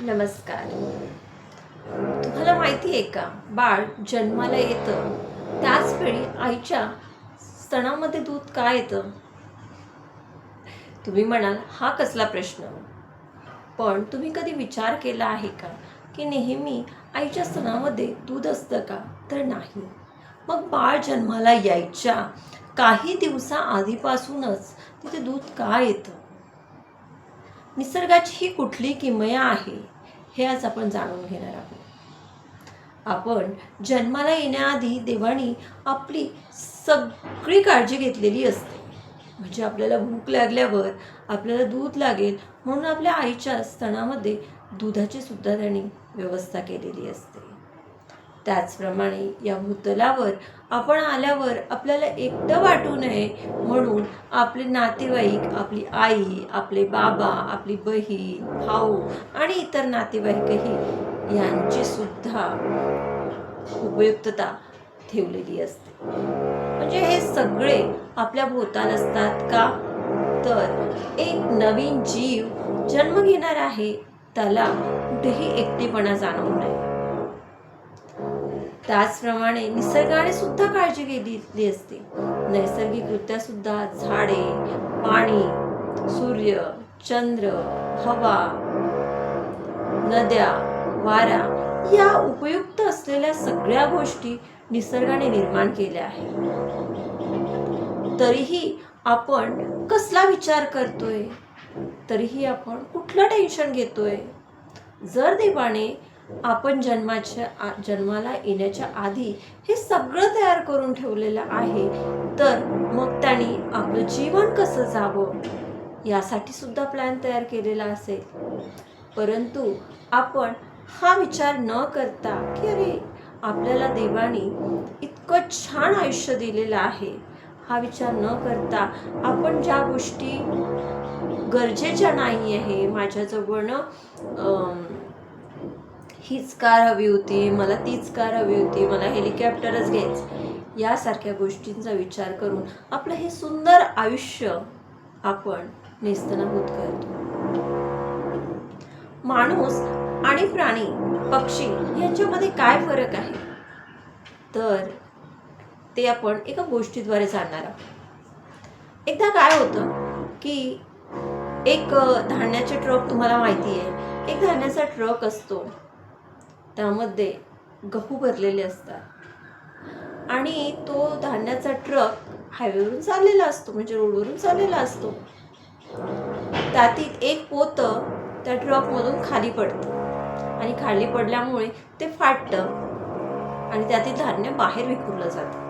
नमस्कार. तुम्हाला माहिती आहे का, बाळ जन्माला येतं त्याच वेळी आईच्या स्तनामध्ये दूध का येतं? तुम्ही म्हणाल, हा कसला प्रश्न? पण तुम्ही कधी विचार केला आहे का, की नेहमी आईच्या स्तनामध्ये दूध असतं का? तर नाही. मग बाळ जन्माला यायच्या काही दिवसाआधीपासूनच तिथे दूध का येतं? निसर्गाची ही कुठली किमया आहे, हे आज आपण जाणून घेणार आहोत. आपण जन्माला येण्याआधी देवाने आपली सगळी काळजी घेतलेली असते. म्हणजे आपल्याला भूक लागल्यावर आपल्याला दूध लागेल म्हणून आपल्या आईच्या स्तनामध्ये दुधाची सुद्धा त्यांनी व्यवस्था केलेली असते. त्याचप्रमाणे या भूतलावर आपण आल्यावर आपल्याला एकटं वाटू नये म्हणून आपले नातेवाईक, आपली आई, आपले बाबा, आपली बहीण, भाऊ आणि इतर नातेवाईकही यांची सुद्धा उपयुक्तता ठेवलेली असते. म्हणजे हे सगळे आपल्या भोवताल असतात का? तर एक नवीन जीव जन्म घेणार आहे, त्याला कुठेही एकटेपणा जाणवू नये. त्याचप्रमाणे निसर्गाने सुद्धा काळजी घेतलेली असते. नैसर्गिकरित्या सुद्धा झाडे, पाणी, सूर्य, चंद्र, हवा, नद्या, वारा या उपयुक्त असलेल्या सगळ्या गोष्टी निसर्गाने निर्माण केल्या आहेत. तरीही आपण कसला विचार करतोय? तरीही आपण कुठलं टेन्शन घेतोय? जर देवाने आपण जन्माला येण्याच्या आधी हे सगळं तयार करून ठेवलेलं आहे, तर मग त्यांनी आपलं जीवन कसं जावं यासाठी सुद्धा प्लॅन तयार केलेला असेल. परंतु आपण हा विचार न करता की अरे आपल्याला देवाने इतकं छान आयुष्य दिलेलं आहे, हा विचार न करता आपण ज्या गोष्टी गरजेच्या नाही आहे, माझ्याजवळनं हीच कार हवी होती, मला तीच कार हवी होती, मला हेलिकॉप्टरच घ्यायचं, यासारख्या गोष्टींचा विचार करून आपलं हे सुंदर आयुष्य आपण नेस्तनाबूत करतो. माणूस आणि प्राणी, पक्षी यांच्यामध्ये काय फरक आहे? तर ते आपण एका गोष्टीद्वारे जाणणार आहोत. एकदा काय होतं की एक धान्याचे ट्रक, तुम्हाला माहिती आहे, एक धान्याचा ट्रक असतो, त्यामध्ये गहू भरलेले असतात आणि तो धान्याचा ट्रक हायवेवरून चाललेला असतो, म्हणजे रोडवरून चाललेला असतो. त्यातील एक पोतं त्या ट्रकमधून खाली पडतं आणि खाली पडल्यामुळे ते फाटतं आणि त्यातील धान्य बाहेर विखुरलं जातं.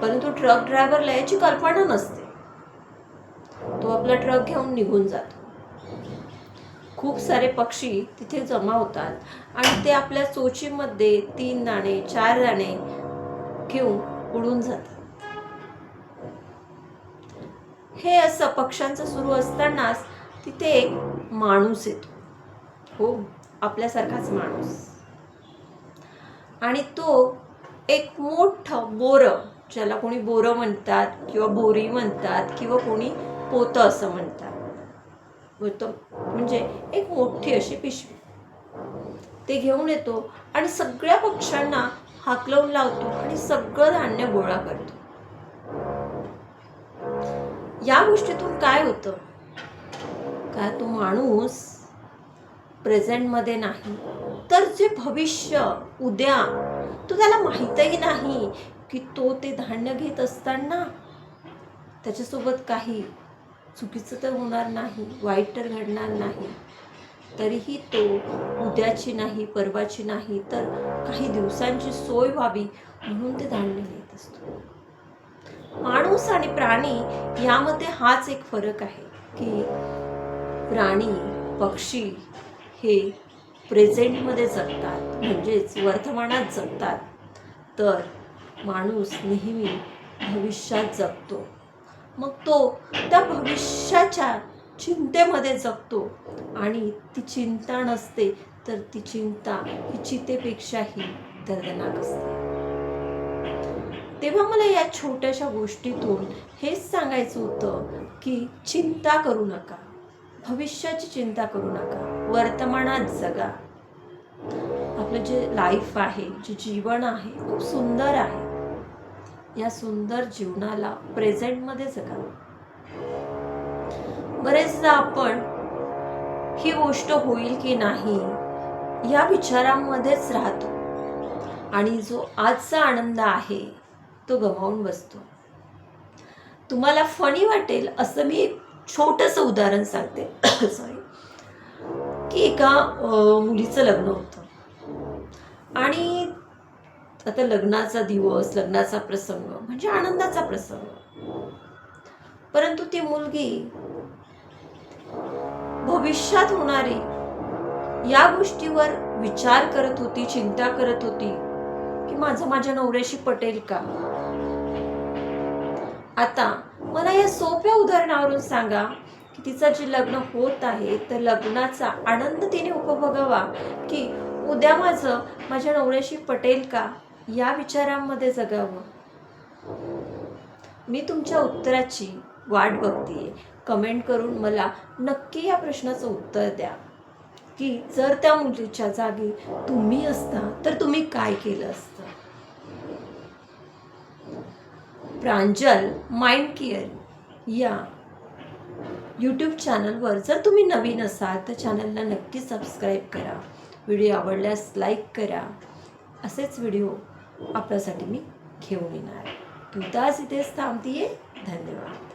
परंतु ट्रक ड्रायव्हरला याची कल्पना नसते. तो आपला ट्रक घेऊन निघून जातो. खूप सारे पक्षी तिथे जमा होतात आणि ते आपल्या चोचीमध्ये 3 दाणे 4 दाणे घेऊन उडून जातात. हे असं पक्ष्यांचं सुरू असतानाच तिथे एक माणूस येतो. हो, आपल्यासारखाच माणूस. आणि तो एक मोठं बोरं, ज्याला कोणी बोरं म्हणतात किंवा बोरी म्हणतात किंवा कोणी पोतं असं म्हणतात, म्हणजे एक मोठी अशी पिशवी, ते घेऊन येतो आणि सगळ्या पक्ष्यांना हाकलवून लावतो आणि सगळं धान्य गोळा करतो. या गोष्टीतून काय होतं? का तो माणूस प्रेझेंटमध्ये नाही, तर जे भविष्य, उद्या, तो त्याला माहीतही नाही की तो ते धान्य घेत असताना त्याच्यासोबत काही चुकीचं तर होणार नाही, वाईट तर घडणार नाही. तरीही तो उद्याची नाही, परवाची नाही, तर काही दिवसांची सोय व्हावी म्हणून ते धान्य घेत असतो. माणूस आणि प्राणी यामध्ये हाच एक फरक आहे की प्राणी, पक्षी हे प्रेझेंटमध्ये जगतात, म्हणजेच वर्तमानात जगतात, तर माणूस नेहमी भविष्यात जगतो. मग तो त्या भविष्याच्या चिंतेमध्ये जगतो आणि ती चिंता नसते, तर ती चिंता ही चितेपेक्षाही दर्दनाक असते. तेव्हा मला या छोट्याशा गोष्टीतून हेच सांगायचं होतं की चिंता करू नका. भविष्याची चिंता करू नका, वर्तमानात जगा. आपलं जे लाईफ आहे, जे जीवन आहे, खूप सुंदर आहे. या सुंदर जीवनाला प्रेझेंटमध्ये जगा. बरेचदा आपण ही गोष्ट होईल की नाही या विचारांमध्येच राहतो आणि जो आजचा आनंद आहे तो गमावून बसतो. तुम्हाला फनी वाटेल असं मी एक छोटंसं उदाहरण सांगते. सॉरी. की एका मुलीचं लग्न होतं आणि आता लग्नाचा दिवस, लग्नाचा प्रसंग म्हणजे आनंदाचा प्रसंग. परंतु ती मुलगी भविष्यात होणारी या गोष्टीवर विचार करत होती, चिंता करत होती की माझ्या नवऱ्याशी पटेल का. आता मला या सोप्या उदाहरणावरून सांगा की तिचं जे लग्न होत आहे तर लग्नाचा आनंद तिने उपभोगावा की उद्या माझ्या नवऱ्याशी पटेल का या विचारांमध्ये जगावं. मी तुमच्या उत्तराची वाट बघतीये. कमेंट करून मला नक्की या प्रश्नाचं उत्तर द्या की जर त्या मुलीच्या जागी तुम्ही असता तर तुम्ही काय केलं असतं. प्रांजल माइंड केअर या यूट्यूब चॅनलवर जर तुम्ही नवीन असाल तर चॅनलला नक्की सबस्क्राईब करा. व्हिडिओ आवडल्यास लाईक करा. असेच व्हिडिओ आपल्यासाठी मी घेऊन येणार. तू तास इथेच थांबतीये. धन्यवाद.